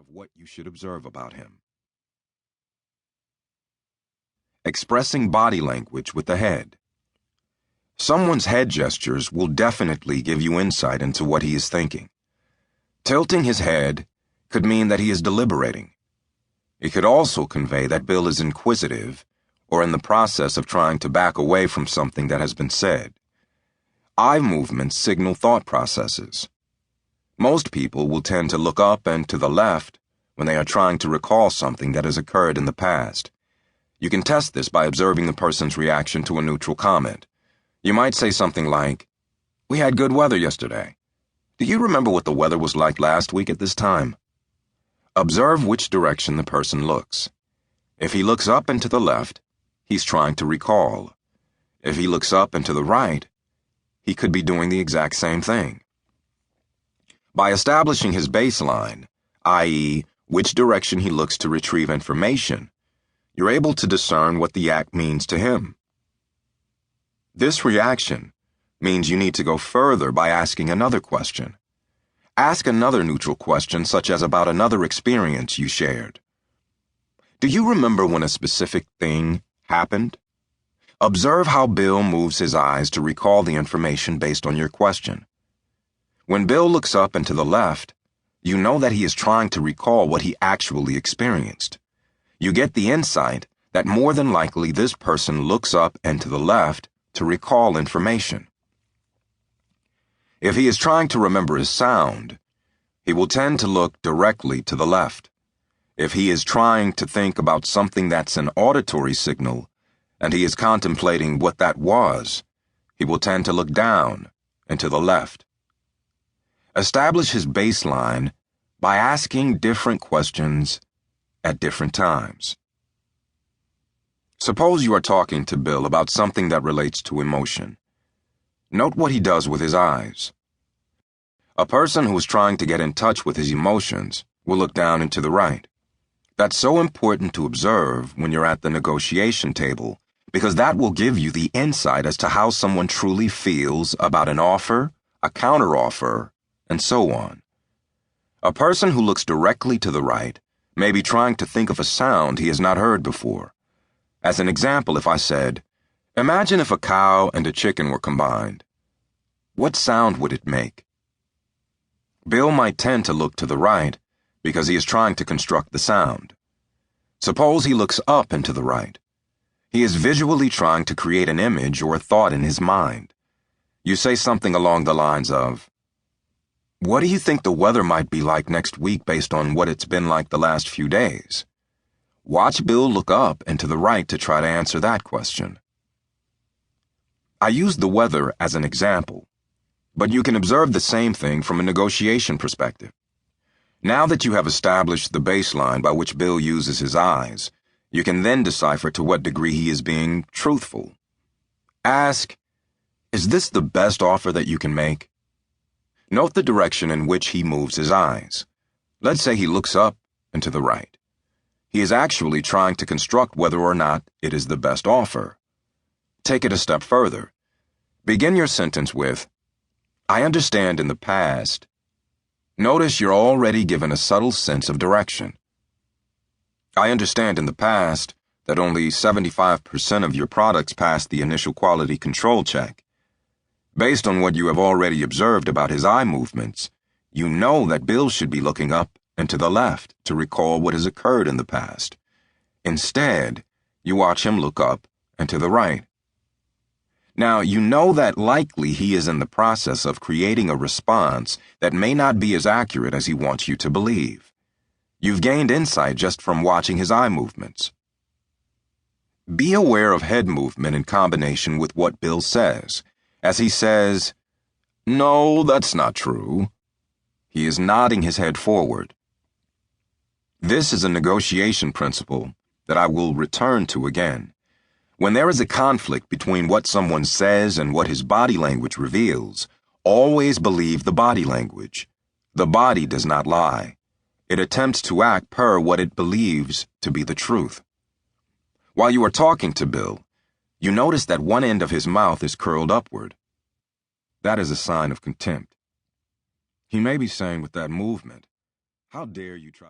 of what you should observe about him. Expressing body language with the head. Someone's head gestures will definitely give you insight into what he is thinking. Tilting his head could mean that he is deliberating. It could also convey that Bill is inquisitive or in the process of trying to back away from something that has been said. Eye movements signal thought processes. Most people will tend to look up and to the left when they are trying to recall something that has occurred in the past. You can test this by observing the person's reaction to a neutral comment. You might say something like, "We had good weather yesterday. Do you remember what the weather was like last week at this time?" Observe which direction the person looks. If he looks up and to the left, he's trying to recall. If he looks up and to the right, he could be doing the exact same thing. By establishing his baseline, i.e., which direction he looks to retrieve information, you're able to discern what the act means to him. This reaction means you need to go further by asking another question. Ask another neutral question, such as about another experience you shared. Do you remember when a specific thing happened? Observe how Bill moves his eyes to recall the information based on your question. When Bill looks up and to the left, you know that he is trying to recall what he actually experienced. You get the insight that more than likely this person looks up and to the left to recall information. If he is trying to remember his sound, he will tend to look directly to the left. If he is trying to think about something that's an auditory signal, and he is contemplating what that was, he will tend to look down and to the left. Establish his baseline by asking different questions at different times. Suppose you are talking to Bill about something that relates to emotion. Note what he does with his eyes. A person who is trying to get in touch with his emotions will look down and to the right. That's so important to observe when you're at the negotiation table, because that will give you the insight as to how someone truly feels about an offer, a counteroffer, and so on. A person who looks directly to the right may be trying to think of a sound he has not heard before. As an example, if I said, "Imagine if a cow and a chicken were combined. What sound would it make?" Bill might tend to look to the right because he is trying to construct the sound. Suppose he looks up and to the right. He is visually trying to create an image or a thought in his mind. You say something along the lines of, "What do you think the weather might be like next week based on what it's been like the last few days?" Watch Bill look up and to the right to try to answer that question. I used the weather as an example, but you can observe the same thing from a negotiation perspective. Now that you have established the baseline by which Bill uses his eyes, you can then decipher to what degree he is being truthful. Ask, "Is this the best offer that you can make?" Note the direction in which he moves his eyes. Let's say he looks up and to the right. He is actually trying to construct whether or not it is the best offer. Take it a step further. Begin your sentence with, "I understand in the past." Notice you're already given a subtle sense of direction. I understand in the past that only 75% of your products passed the initial quality control check. Based on what you have already observed about his eye movements, you know that Bill should be looking up and to the left to recall what has occurred in the past. Instead, you watch him look up and to the right. Now, you know that likely he is in the process of creating a response that may not be as accurate as he wants you to believe. You've gained insight just from watching his eye movements. Be aware of head movement in combination with what Bill says. As he says, "No, that's not true," he is nodding his head forward. This is a negotiation principle that I will return to again. When there is a conflict between what someone says and what his body language reveals, always believe the body language. The body does not lie. It attempts to act per what it believes to be the truth. While you are talking to Bill, you notice that one end of his mouth is curled upward. That is a sign of contempt. He may be saying with that movement, "How dare you try..."